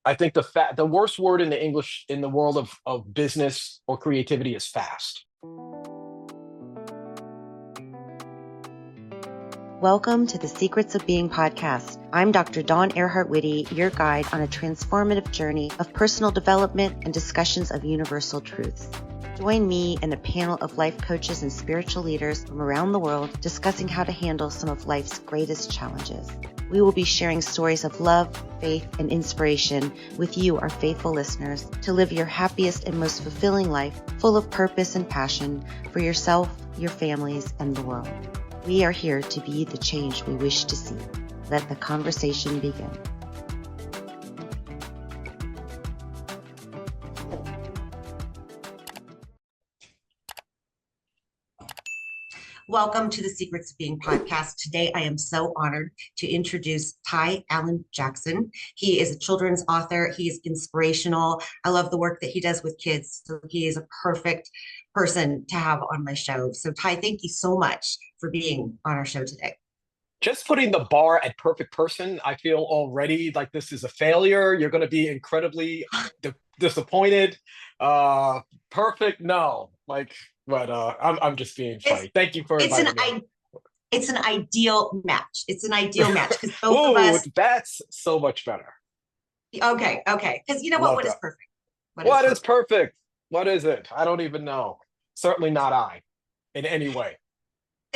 I think the worst word in the English in the world of business or creativity is fast. Welcome to the Secrets of Being podcast. I'm Dr. Dawn Earhart Whitty, your guide on a transformative journey of personal development and discussions of universal truths. Join me and a panel of life coaches and spiritual leaders from around the world discussing how to handle some of life's greatest challenges. We will be sharing stories of love, faith, and inspiration with you, our faithful listeners, to live your happiest and most fulfilling life, full of purpose and passion for yourself, your families, and the world. We are here to be the change we wish to see. Let the conversation begin. Welcome to the Secrets of Being podcast. Today, I am so honored to introduce Ty Allan Jackson. He is a children's author. He is inspirational. I love the work that he does with kids. So he is a perfect person to have on my show. So Ty, thank you so much for being on our show today. Just putting the bar at perfect person, I feel already like this is a failure. You're going to be incredibly disappointed. Perfect, no. I'm just being funny. Thank you for inviting me. It's an ideal match. It's an ideal match because both of us. That's so much better. Okay. Because you know what is perfect? What is perfect? What is it? I don't even know. Certainly not I, in any way.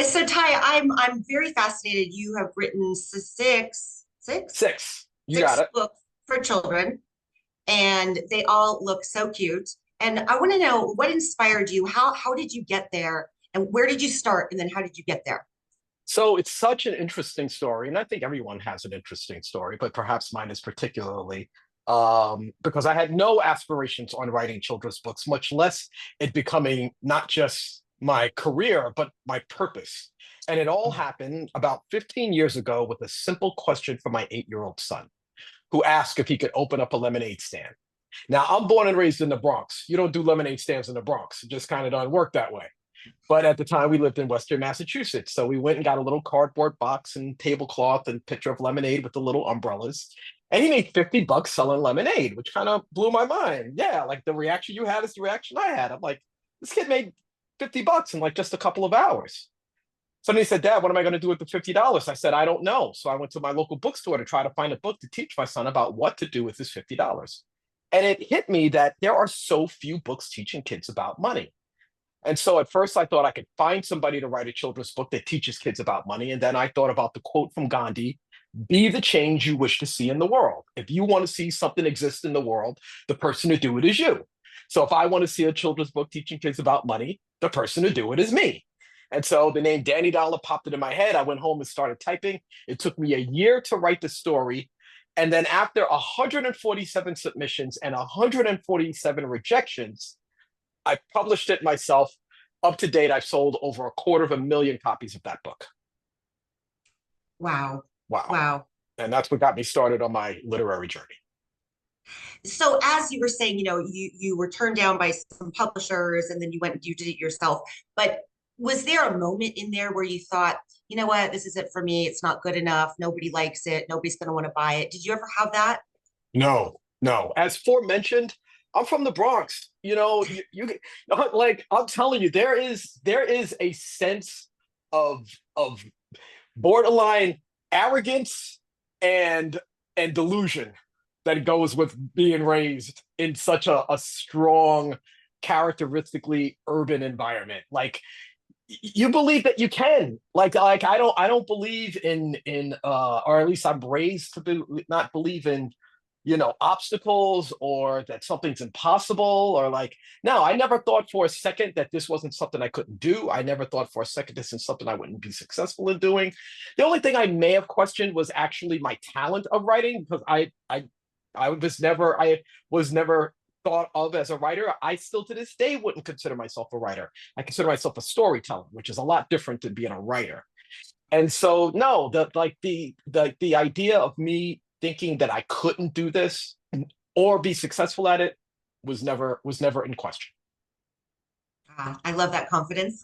So Ty, I'm very fascinated. You have written six. You got it. Books for children, and they all look so cute. And I want to know what inspired you. How did you get there, and where did you start, and then how did you get there? So it's such an interesting story, and I think everyone has an interesting story, but perhaps mine is particularly because I had no aspirations on writing children's books, much less it becoming not just my career, but my purpose. And it all happened about 15 years ago with a simple question from my 8-year-old son, who asked if he could open up a lemonade stand. Now, I'm born and raised in the Bronx. You don't do lemonade stands in the Bronx. It just kind of doesn't work that way. But at the time, we lived in Western Massachusetts. So we went and got a little cardboard box and tablecloth and picture of lemonade with the little umbrellas. And he made $50 selling lemonade, which kind of blew my mind. Yeah, like the reaction you had is the reaction I had. I'm like, this kid made $50 in like just a couple of hours. Somebody said, Dad, what am I going to do with the $50? I said, I don't know. So I went to my local bookstore to try to find a book to teach my son about what to do with this $50. And it hit me that there are so few books teaching kids about money. And so at first I thought I could find somebody to write a children's book that teaches kids about money. And then I thought about the quote from Gandhi, be the change you wish to see in the world. If you want to see something exist in the world, the person to do it is you. So if I want to see a children's book teaching kids about money, the person to do it is me. And so the name Danny Dollar popped into my head. I went home and started typing. It took me a year to write the story. And then after 147 submissions and 147 rejections, I published it myself. Up to date, I've sold over 250,000 copies of that book. Wow. And that's what got me started on my literary journey. So as you were saying, you were turned down by some publishers and then you went and you did it yourself. But was there a moment in there where you thought, you know what, this isn't for me. It's not good enough. Nobody likes it. Nobody's going to want to buy it. Did you ever have that? No. As aforementioned, I'm from the Bronx. You like I'm telling you, there is a sense of borderline arrogance and delusion that goes with being raised in such a strong, characteristically urban environment. Like you believe that you can. Like I don't believe in or at least I'm raised to not believe in obstacles or that something's impossible or no, I never thought for a second that this wasn't something I couldn't do. I never thought for a second this is something I wouldn't be successful in doing. The only thing I may have questioned was actually my talent of writing, because I was never thought of as a writer. I still to this day wouldn't consider myself a writer. I consider myself a storyteller, which is a lot different than being a writer. And so no, the idea of me thinking that I couldn't do this or be successful at it was never in question. I love that confidence.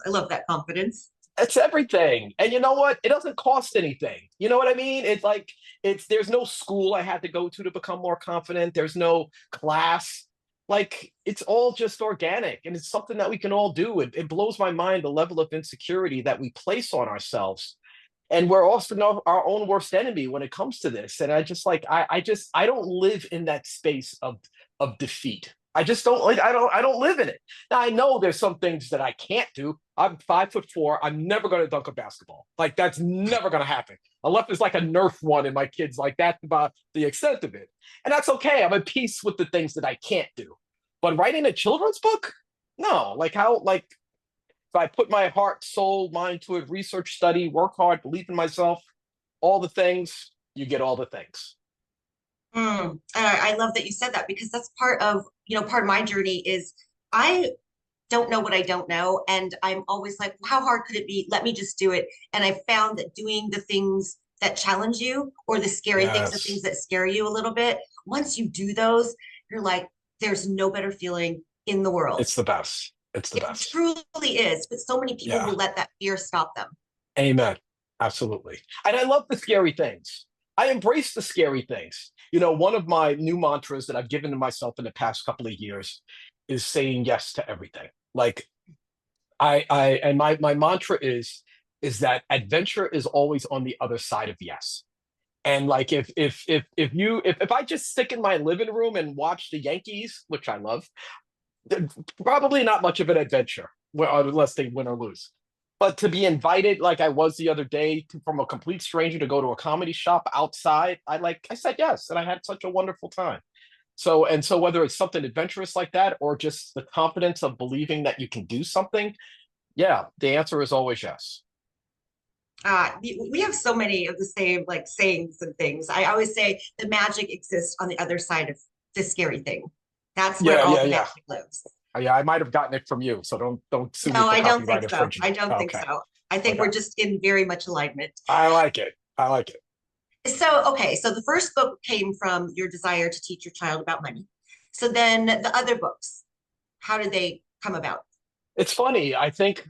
It's everything. And you know what? It doesn't cost anything. You know what I mean? It's like there's no school I had to go to become more confident. There's no class. Like it's all just organic and it's something that we can all do. It blows my mind the level of insecurity that we place on ourselves. And we're also our own worst enemy when it comes to this. And I just like I don't live in that space of defeat. I just don't like I don't live in it. Now I know there's some things that I can't do. I'm 5'4". I'm never gonna dunk a basketball. Like that's never gonna happen. Unless it's like a Nerf one and my kids like that's about the extent of it. And that's okay. I'm at peace with the things that I can't do. But writing a children's book? No. Like how like if I put my heart, soul, mind to it, research, study, work hard, believe in myself, all the things, you get all the things. I love that you said that because that's part of, part of my journey is I don't know what I don't know. And I'm always like, how hard could it be? Let me just do it. And I found that doing the things that challenge you or the scary things, the things Yes. that scare you a little bit, once you do those, you're like, there's no better feeling in the world. It's the best. It's the It best. truly is. But so many people Yeah. will let that fear stop them. Amen. Absolutely. And I love the scary things. I embrace the scary things. You know, one of my new mantras that I've given to myself in the past couple of years is saying yes to everything. Like and my mantra is that adventure is always on the other side of yes. And like if I just stick in my living room and watch the Yankees, which I love, probably not much of an adventure, unless they win or lose. But to be invited, like I was the other day, from a complete stranger to go to a comedy shop outside, I said yes, and I had such a wonderful time. So whether it's something adventurous like that or just the confidence of believing that you can do something, yeah, the answer is always yes. We have so many of the same like sayings and things. I always say the magic exists on the other side of the scary thing. That's where Yeah, all yeah, the yeah. magic lives. Yeah, I might have gotten it from you, so don't sue me No, for I don't think copyright so. infringement. I don't think Okay, so. I think okay. we're just in very much alignment. I like it. I like it. So, okay, so the first book came from your desire to teach your child about money. So then the other books, how did they come about? It's funny. I think,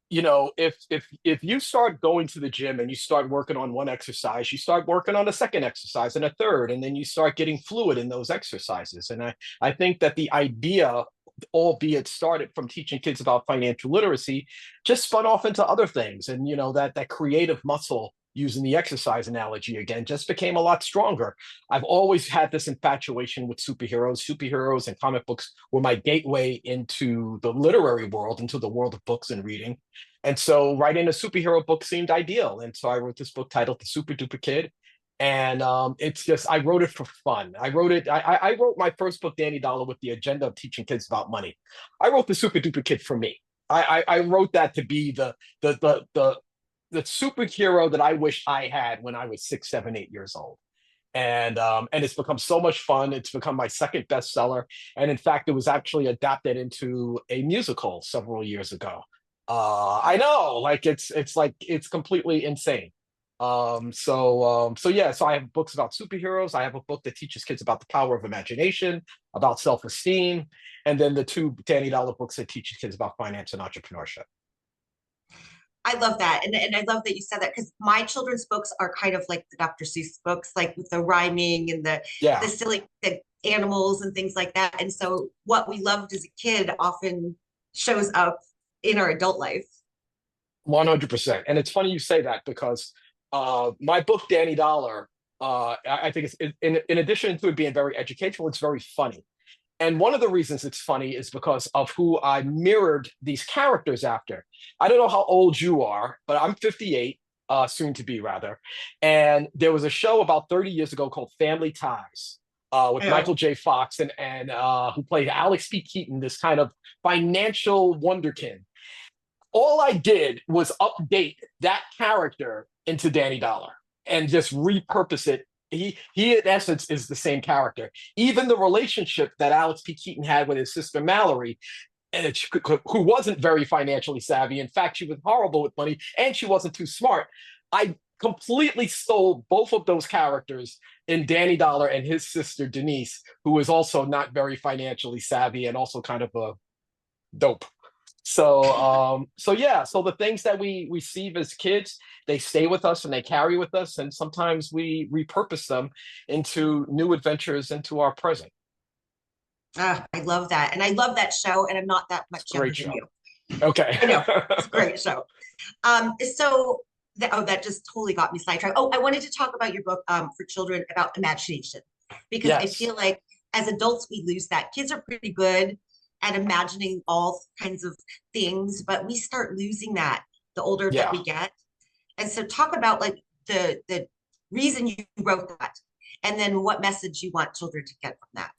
if you start going to the gym and you start working on one exercise, you start working on a second exercise and a third, and then you start getting fluid in those exercises. And I think that the idea, albeit started from teaching kids about financial literacy, just spun off into other things. And that creative muscle, using the exercise analogy again, just became a lot stronger. I've always had this infatuation with superheroes. Superheroes and comic books were my gateway into the literary world, into the world of books and reading. And so writing a superhero book seemed ideal. And so I wrote this book titled The Super Duper Kid. And it's just I wrote it for fun. I wrote it. I wrote my first book, Danny Dollar, with the agenda of teaching kids about money. I wrote the Super Duper Kid for me. I wrote that to be the superhero that I wish I had when I was 6, 7, 8 years old. And it's become so much fun. It's become my second bestseller, and in fact, it was actually adapted into a musical several years ago. I know, like it's completely insane. So yeah, so I have books about superheroes. I have a book that teaches kids about the power of imagination, about self-esteem, and then the two Danny Dollar books that teach kids about finance and entrepreneurship. I love that. And I love that you said that because my children's books are kind of like the Dr. Seuss books, like with the rhyming and the Yeah, silly the animals and things like that. And so what we loved as a kid often shows up in our adult life. 100%. And it's funny you say that because my book, Danny Dollar, I think it's in addition to it being very educational, it's very funny. And one of the reasons it's funny is because of who I mirrored these characters after. I don't know how old you are, but I'm 58, soon to be rather. And there was a show about 30 years ago called Family Ties. With Yeah. Michael J. Fox and who played Alex P. Keaton, this kind of financial wonderkin. All I did was update that character into Danny Dollar and just repurpose it. He in essence is the same character. Even the relationship that Alex P. Keaton had with his sister Mallory, and who wasn't very financially savvy. In fact, she was horrible with money, and she wasn't too smart. I completely stole both of those characters in Danny Dollar and his sister Denise, who was also not very financially savvy and also kind of a dope. So yeah, so the things that we receive as kids, they stay with us and they carry with us, and sometimes we repurpose them into new adventures into our present. I love that. And I love that show. And I'm not that It's much a great younger than show. you. Okay. I know. It's a great show. So that just totally got me sidetracked. Oh, I wanted to talk about your book for children about imagination, because I Yes. feel like as adults we lose that. Kids are pretty good at imagining all kinds of things, but we start losing that the older that Yeah. we get. And so talk about like the reason you wrote that, and then what message you want children to get from that,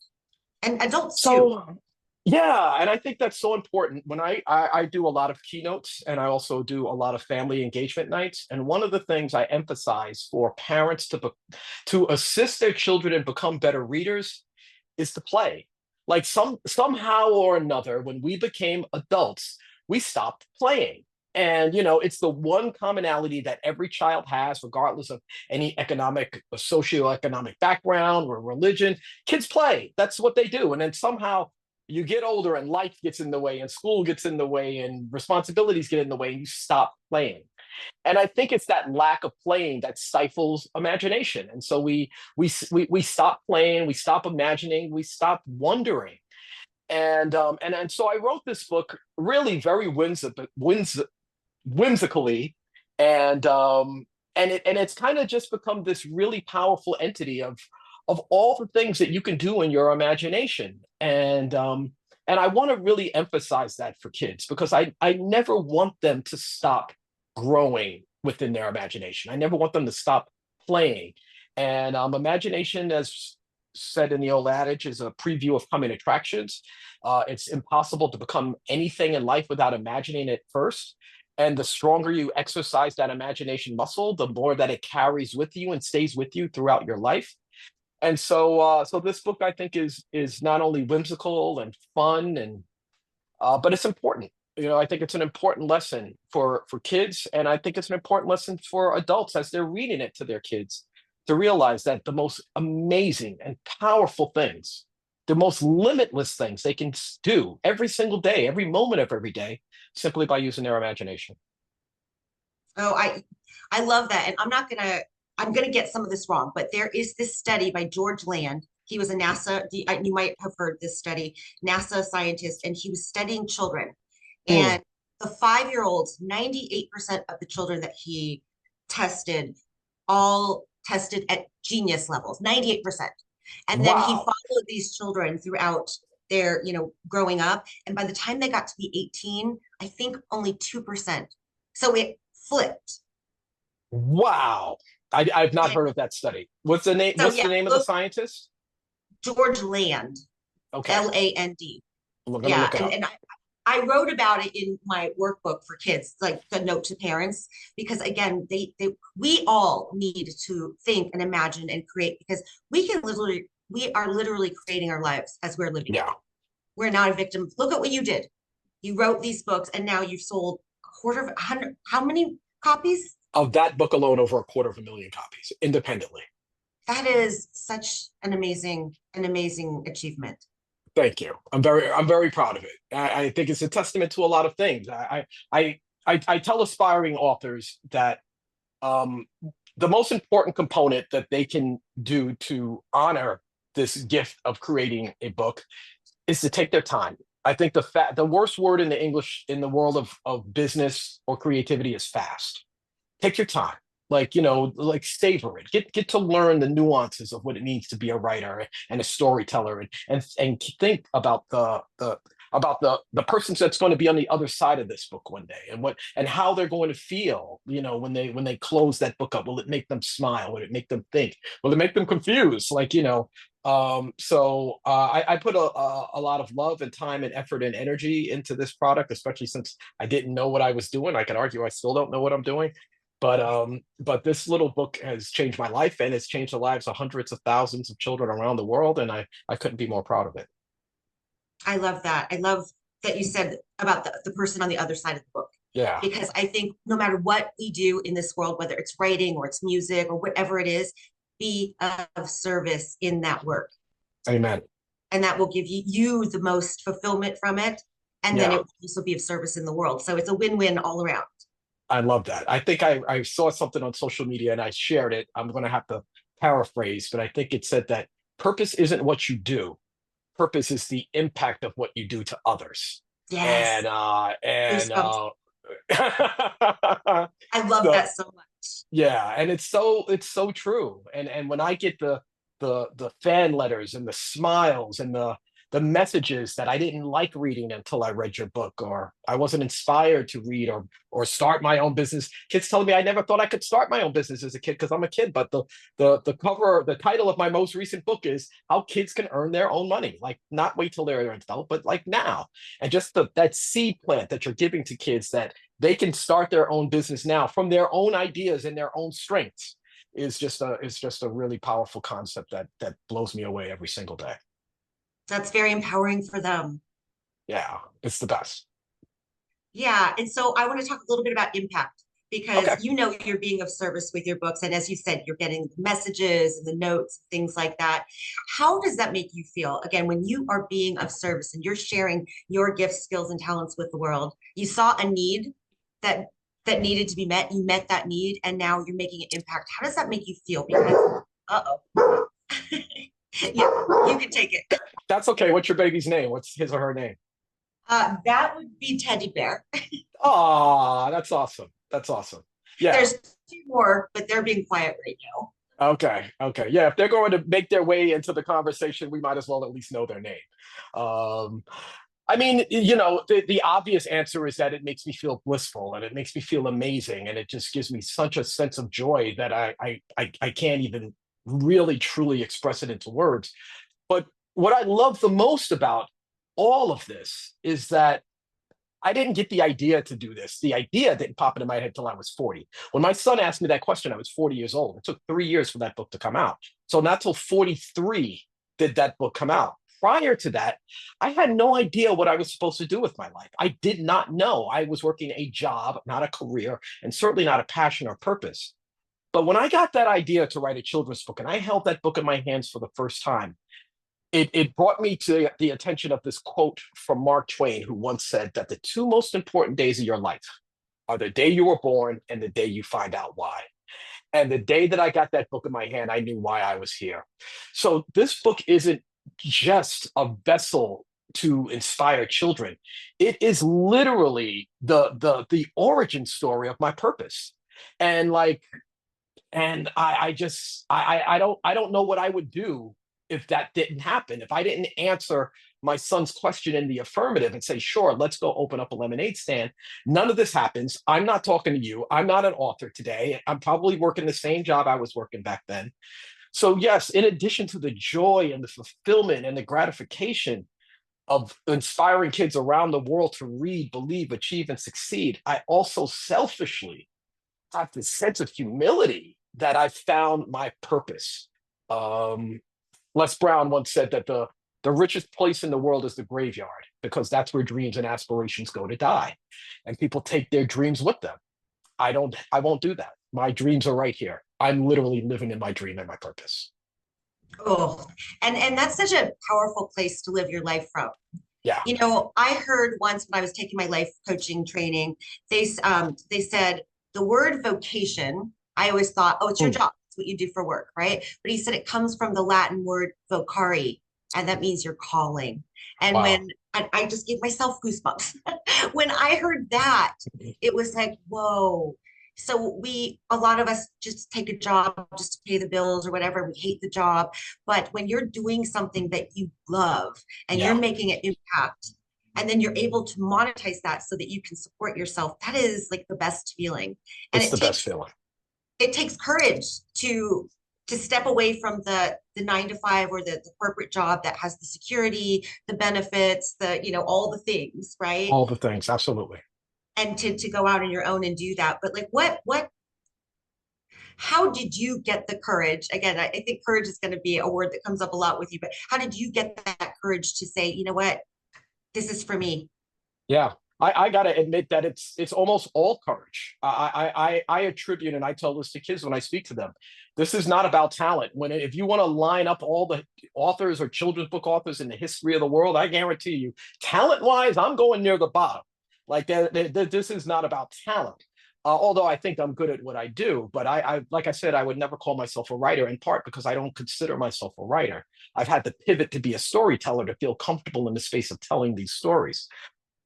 and adults too. So yeah, and I think that's so important. When I do a lot of keynotes and I also do a lot of family engagement nights. And one of the things I emphasize for parents to assist their children and become better readers is to play. Like somehow or another, when we became adults, we stopped playing. And it's the one commonality that every child has, regardless of any economic, socioeconomic background or religion. Kids play. That's what they do. And then somehow you get older and life gets in the way and school gets in the way and responsibilities get in the way and you stop playing. And I think it's that lack of playing that stifles imagination. And so we stop playing, we stop imagining, we stop wondering. And so I wrote this book really very whimsically, and it's kind of just become this really powerful entity of all the things that you can do in your imagination. And I want to really emphasize that for kids because I never want them to stop growing within their imagination. I never want them to stop playing. And imagination, as said in the old adage, is a preview of coming attractions. It's impossible to become anything in life without imagining it first. And the stronger you exercise that imagination muscle, the more that it carries with you and stays with you throughout your life. And so this book, I think, is not only whimsical and fun, but it's important. I think it's an important lesson for kids, and I think it's an important lesson for adults as they're reading it to their kids to realize that the most amazing and powerful things, the most limitless things they can do every single day, every moment of every day, simply by using their imagination. Oh, I love that. And I'm gonna get some of this wrong, but there is this study by George Land. He was a NASA, you might have heard this study, NASA scientist, and he was studying children. Hmm. And the 5-year-olds, 98% of the children that he tested all tested at genius levels, 98%. And then he Wow. followed these children throughout their, growing up. And by the time they got to be 18, I think only 2%. So it flipped. Wow. I've not And heard of that study. What's the name? so What's yeah, the name of the look, scientist? George Land, Okay. Land. I'm gonna Yeah, look it up. and I wrote about it in my workbook for kids, like the note to parents, because again, they we all need to think and imagine and create because we are literally creating our lives as we're living it. Yeah. We're not a victim. Look at what you did. You wrote these books and now you've sold a quarter of a hundred. How many copies? Of that book alone, over 250,000 copies independently. That is such an amazing achievement. Thank you. I'm very proud of it. I think it's a testament to a lot of things. I tell aspiring authors that um, the most important component that they can do to honor this gift of creating a book is to take their time. I think the worst word in the English in the world of business or creativity is fast. Take your time, like savor it, get to learn the nuances of what it means to be a writer and a storyteller, and think about the persons that's going to be on the other side of this book one day, and how they're going to feel, when they close that book up. Will it make them smile? Will it make them think? Will it make them confused? I put a lot of love and time and effort and energy into this product, especially since I didn't know what I was doing. I could argue I still don't know what I'm doing, but this little book has changed my life, and it's changed the lives of hundreds of thousands of children around the world, and I couldn't be more proud of it. I love that. I love that you said about the person on the other side of the book. Yeah. Because I think no matter what we do in this world, whether it's writing or it's music or whatever it is, be of service in that work. Amen. And that will give you the most fulfillment from it. and then it Yeah. will also be of service in the world. So it's a win-win all around. I love that. I think I saw something on social media and I shared it. I'm going to have to paraphrase, but I think it said that purpose isn't what you do. Purpose is the impact of what you do to others. Yes. And Goosebumps. I love so that so much. yeah, and it's so true. And when I get the fan letters and the smiles and the messages that I didn't like reading until I read your book, or I wasn't inspired to read or start my own business. Kids telling me I never thought I could start my own business as a kid because I'm a kid. But the title of my most recent book is How Kids Can Earn Their Own Money. Like not wait till they're an adult, but like now. And just that seed plant that you're giving to kids that they can start their own business now from their own ideas and their own strengths is just a really powerful concept that blows me away every single day. That's very empowering for them. Yeah, it's the best. Yeah. And so I want to talk a little bit about impact because Okay. you know you're being of service with your books. And as you said, you're getting messages and the notes, things like that. How does that make you feel? Again, when you are being of service and you're sharing your gifts, skills, and talents with the world, you saw a need that that needed to be met, you met that need, and now you're making an impact. How does that make you feel? Because, uh-oh. Yeah, you can take it. That's okay. What's your baby's name? What's his or her name? That would be Teddy Bear. Oh, that's awesome. That's awesome. Yeah. There's two more, but they're being quiet right now. Okay. Okay. Yeah. If they're going to make their way into the conversation, we might as well at least know their name. Um, I mean, the obvious answer is that it makes me feel blissful and it makes me feel amazing. And it just gives me such a sense of joy that I can't even really truly express it into words. But what I love the most about all of this is that I didn't get the idea to do this. The idea didn't pop into my head till I was 40. When my son asked me that question, I was 40 years old. It took 3 years for that book to come out. So not till 43 did that book come out. Prior to that, I had no idea what I was supposed to do with my life. I did not know. I was working a job, not a career, and certainly not a passion or purpose. But when I got that idea to write a children's book and I held that book in my hands for the first time, it brought me to the attention of this quote from Mark Twain, who once said that the two most important days of your life are the day you were born and the day you find out why. And the day that I got that book in my hand, I knew why I was here. So this book isn't just a vessel to inspire children. It is literally the origin story of my purpose. And like, and I just I don't know what I would do if that didn't happen. If I didn't answer my son's question in the affirmative and say, sure, let's go open up a lemonade stand, none of this happens. I'm not talking to you. I'm not an author today. I'm probably working the same job I was working back then. So, yes, in addition to the joy and the fulfillment and the gratification of inspiring kids around the world to read, believe, achieve, and succeed, I also selfishly have this sense of humility that I found my purpose. Um, Les Brown once said that the richest place in the world is the graveyard because that's where dreams and aspirations go to die, and people take their dreams with them. I don't. I won't do that. My dreams are right here. I'm literally living in my dream and my purpose. Oh, and that's such a powerful place to live your life from. Yeah. You know, I heard once when I was taking my life coaching training, they said the word vocation. I always thought, oh, it's your Mm. job. It's what you do for work, right? But he said it comes from the Latin word vocari, and that means your calling. And Wow. when I just gave myself goosebumps when I heard that, it was like, whoa. So a lot of us just take a job just to pay the bills or whatever. We hate the job. But when you're doing something that you love and you're Yeah. making an impact, and then you're able to monetize that so that you can support yourself, that is like the best feeling. And It's the best feeling. it takes courage to step away from the 9 to 5 or the corporate job that has the security, the benefits, all the things, right? All the things. Absolutely. And to go out on your own and do that. But like what how did you get the courage? Again, I think courage is going to be a word that comes up a lot with you, but how did you get that courage to say, you know what, this is for me? Yeah. I got to admit that it's almost all courage. I attribute, and I tell this to kids when I speak to them. This is not about talent. If you want to line up all the authors or children's book authors in the history of the world, I guarantee you, talent wise, I'm going near the bottom. Like this is not about talent. Although I think I'm good at what I do, but like I said, I would never call myself a writer, in part because I don't consider myself a writer. I've had to pivot to be a storyteller to feel comfortable in the space of telling these stories.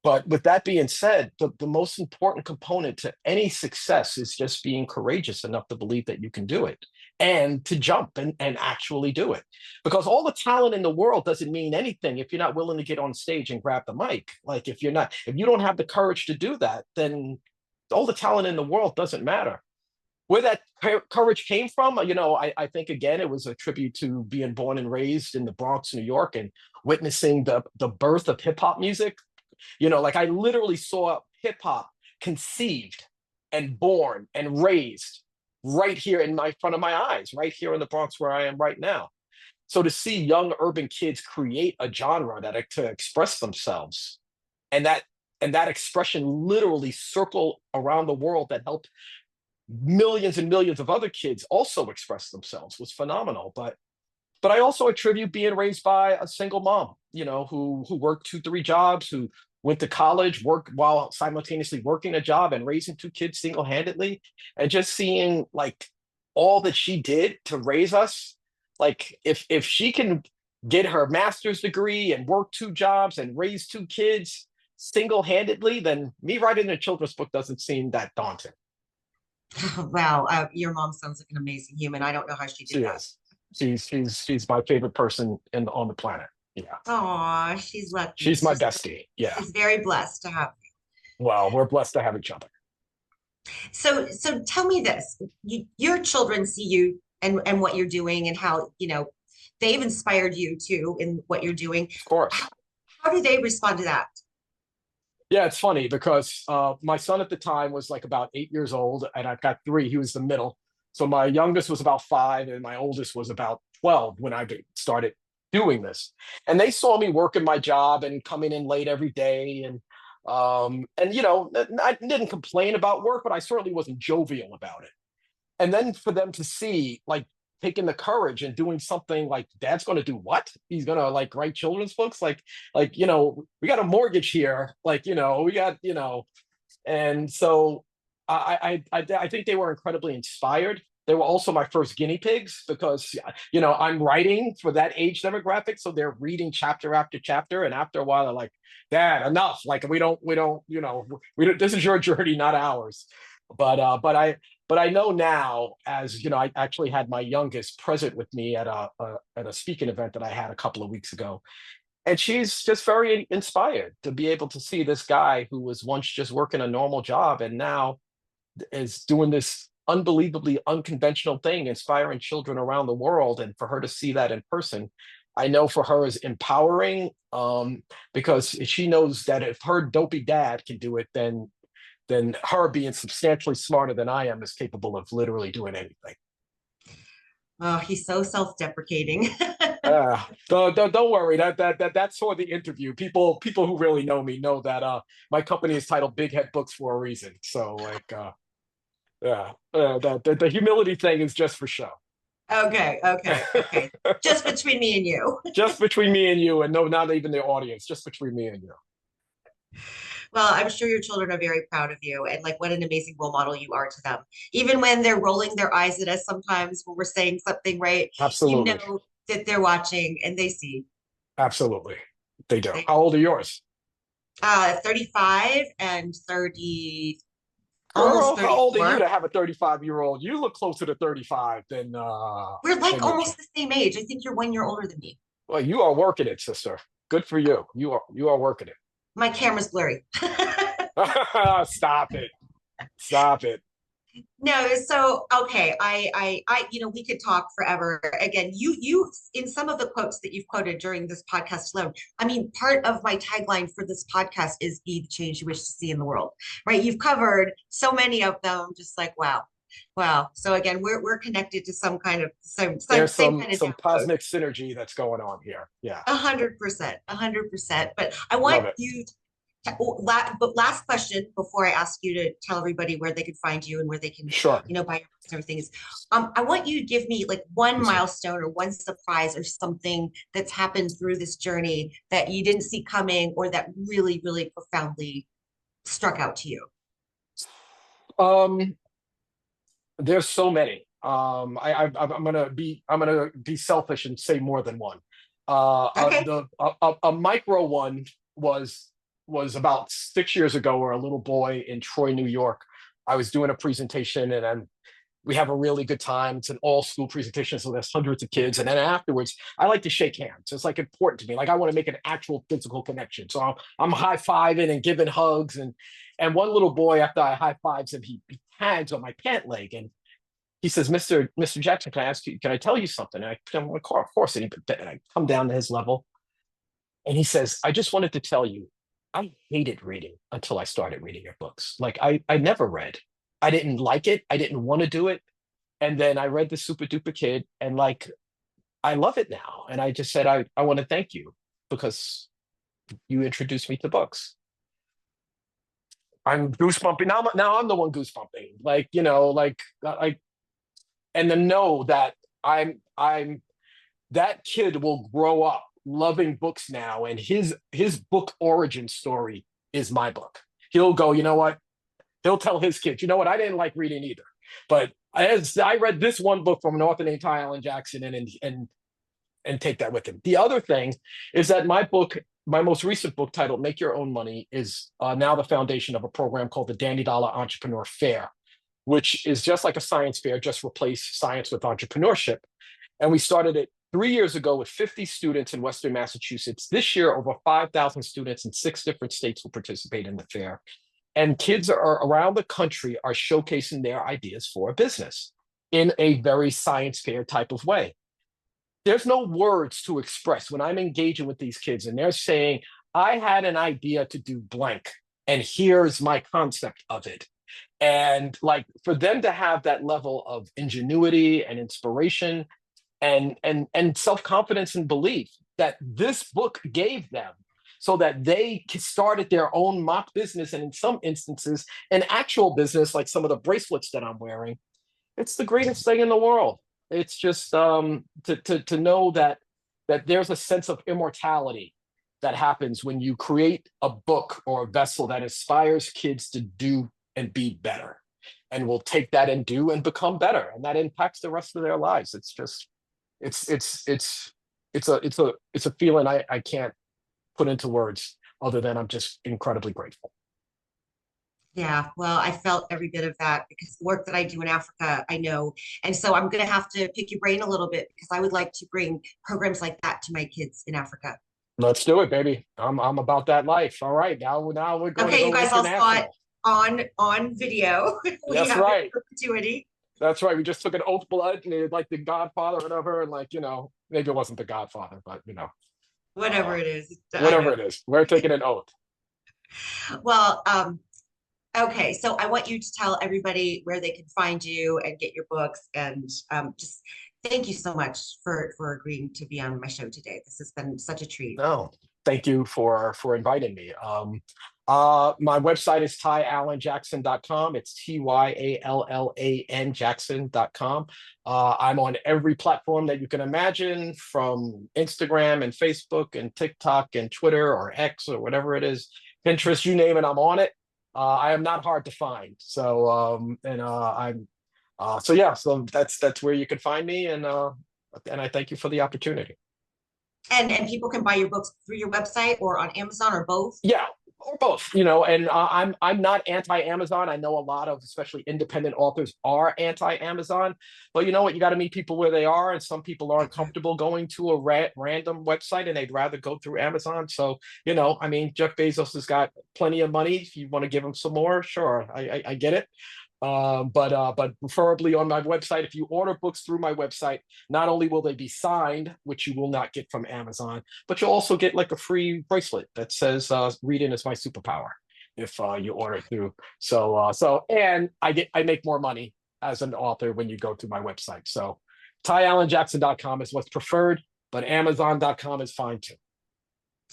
But with that being said, the most important component to any success is just being courageous enough to believe that you can do it and to jump and actually do it. Because all the talent in the world doesn't mean anything if you're not willing to get on stage and grab the mic. Like if you don't have the courage to do that, then all the talent in the world doesn't matter. Where that courage came from, I think again, it was a tribute to being born and raised in the Bronx, New York, and witnessing the birth of hip hop music. Like I literally saw hip hop conceived and born and raised right here in my front of my eyes, right here in the Bronx where I am right now. So to see young urban kids create a genre to express themselves, and that expression literally circle around the world that helped millions and millions of other kids also express themselves was phenomenal. But I also attribute being raised by a single mom, who worked 2, 3 jobs, who went to college, worked while simultaneously working a job and raising 2 kids single-handedly, and just seeing like all that she did to raise us. Like if she can get her master's degree and work 2 jobs and raise 2 kids single-handedly, then me writing a children's book doesn't seem that daunting. Wow, your mom sounds like an amazing human. I don't know how she did She that. is. She's my favorite person on the planet. Yeah. Oh, she's lucky. She's my bestie. Yeah. She's very blessed to have Well, we're blessed to have each other. So tell me this. Your children see you and what you're doing and how, they've inspired you too in what you're doing. Of course. How do they respond to that? Yeah, it's funny because my son at the time was like about 8 years old, and I've got 3. He was the middle. So my youngest was about 5, and my oldest was about 12 when I started doing this. And they saw me working my job and coming in late every day, and I didn't complain about work, but I certainly wasn't jovial about it. And then for them to see like taking the courage and doing something like dad's going to do what? He's going to like write children's books, we got a mortgage here, we got, and so I think they were incredibly inspired. They were also my first guinea pigs because I'm writing for that age demographic, so they're reading chapter after chapter, and after a while they're like, Dad, enough. Like we don't, this is your journey, not ours. But I know now, as I actually had my youngest present with me at a speaking event that I had a couple of weeks ago, and she's just very inspired to be able to see this guy who was once just working a normal job and now is doing this unbelievably unconventional thing, inspiring children around the world. And for her to see that in person, I know for her is empowering, because she knows that if her dopey dad can do it, then her being substantially smarter than I am is capable of literally doing anything. Oh, he's so self-deprecating. Don't worry. That's for the interview. People who really know me know that my company is titled Big Head Books for a reason. So the humility thing is just for show. Okay. Just between me and you. Just between me and you, and no, not even the audience. Just between me and you. Well, I'm sure your children are very proud of you and like what an amazing role model you are to them. Even when they're rolling their eyes at us sometimes when we're saying something right, Absolutely. you know that they're watching and they see. Absolutely. They do. How old are yours? 35 and 30. Girl, how old are you to have a 35-year-old? You look closer to 35 than we're like almost the same age. I think you're 1 year older than me. Well, you are working it, sister. Good for you. You are working it. My camera's blurry. Stop it. No, so okay, we could talk forever. Again, you in some of the quotes that you've quoted during this podcast alone. I mean, part of my tagline for this podcast is "Be the change you wish to see in the world." Right? You've covered so many of them. Just like wow. So again, we're connected to some kind of There's same kind of some cosmic synergy that's going on here. Yeah, 100%. But I want you But last question before I ask you to tell everybody where they can find you and where they can, Sure. buy your books and everything is, I want you to give me like one milestone or one surprise or something that's happened through this journey that you didn't see coming or that really, really profoundly struck out to you. Um, there's so many. I'm gonna be selfish and say more than one. Okay. A micro one was about 6 years ago, where a little boy in Troy, New York. I was doing a presentation, and we have a really good time. It's an all school presentation, so there's hundreds of kids. And then afterwards, I like to shake hands. It's like important to me. Like I want to make an actual physical connection. So I'm high fiving and giving hugs. And one little boy, after I high fives him, he tags on my pant leg, and he says, Mr. Jackson, can I ask you? Can I tell you something? And I'm like, of course. And I come down to his level, and he says, I just wanted to tell you, I hated reading until I started reading your books. Like I never read. I didn't like it. I didn't want to do it. And then I read the Super Duper Kid, and like I love it now. And I just said, I want to thank you because you introduced me to books. I'm goosebumping now. I'm the one goosebumping. Like, and to know that I'm that kid will grow up loving books now, and his book origin story is my book. He'll go, you know what? He'll tell his kids, you know what? I didn't like reading either, but as I read this one book from an author named Ty Allan Jackson, and take that with him. The other thing is that my most recent book, titled "Make Your Own Money," is now the foundation of a program called the Danny Dollar Entrepreneur Fair, which is just like a science fair, just replace science with entrepreneurship. And we started it 3 years ago with 50 students in Western Massachusetts. This year, over 5,000 students in 6 different states will participate in the fair. And kids are around the country are showcasing their ideas for a business in a very science fair type of way. There's no words to express when I'm engaging with these kids and they're saying, I had an idea to do blank, and here's my concept of it. And like for them to have that level of ingenuity and inspiration and self-confidence and belief that this book gave them, so that they started their own mock business, and in some instances an actual business, like some of the bracelets that I'm wearing. It's the greatest thing in the world. It's just to know that there's a sense of immortality that happens when you create a book or a vessel that inspires kids to do and be better, and will take that and do and become better, and that impacts the rest of their lives. It's just it's a feeling I can't put into words, other than I'm just incredibly grateful. Yeah, well, I felt every bit of that because the work that I do in Africa, I know. And so I'm going to have to pick your brain a little bit because I would like to bring programs like that to my kids in Africa. Let's do it, baby. I'm about that life. All right, now we're going to Okay, you go guys all saw it international. on video. We That's have it right. in perpetuity. That's right. We just took an oath blood, and it, like the Godfather or whatever, and like maybe it wasn't the Godfather, but Whatever uh, it is. I whatever know. it is, we're taking an oath. Well, okay, so I want you to tell everybody where they can find you and get your books, and just thank you so much for agreeing to be on my show today. This has been such a treat. No, thank you for inviting me. My website is tyallanjackson.com. It's TYALLAN Jackson.com. I'm on every platform that you can imagine, from Instagram and Facebook and TikTok and Twitter or X or whatever it is, Pinterest, you name it, I'm on it. I am not hard to find. So I'm so yeah, so that's where you can find me, and I thank you for the opportunity. And people can buy your books through your website or on Amazon or both. Yeah, or both, and I'm not anti-Amazon. I know a lot of, especially independent authors, are anti-Amazon, but you know what? You got to meet people where they are, and some people aren't comfortable going to a random website, and they'd rather go through Amazon. So I mean, Jeff Bezos has got plenty of money. If you want to give him some more, sure, I get it. But preferably on my website. If you order books through my website, not only will they be signed, which you will not get from Amazon, but you'll also get like a free bracelet that says "Reading is my superpower" if you order through. And I make more money as an author when you go to my website. So tyallanjackson.com is what's preferred, but Amazon.com is fine too.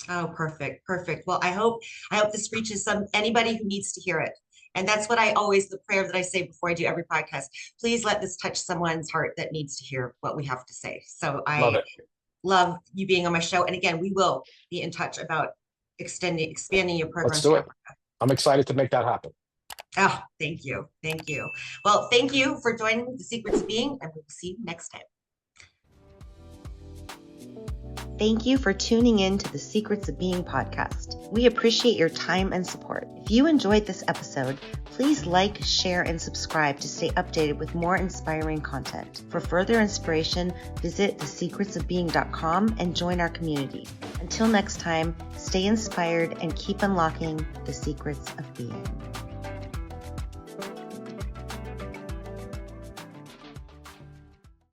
Oh, perfect, perfect. Well, I hope this reaches anybody who needs to hear it. And that's what I always, the prayer that I say before I do every podcast. Please let this touch someone's heart that needs to hear what we have to say. So Love I it. love you being on my show. And again, we will be in touch about expanding your Let's programs do to it. Africa. I'm excited to make that happen. Oh, thank you. Thank you. Well, thank you for joining The Secrets of Being, and we will see you next time. Thank you for tuning in to the Secrets of Being podcast. We appreciate your time and support. If you enjoyed this episode, please like, share, and subscribe to stay updated with more inspiring content. For further inspiration, visit thesecretsofbeing.com and join our community. Until next time, stay inspired and keep unlocking the secrets of being.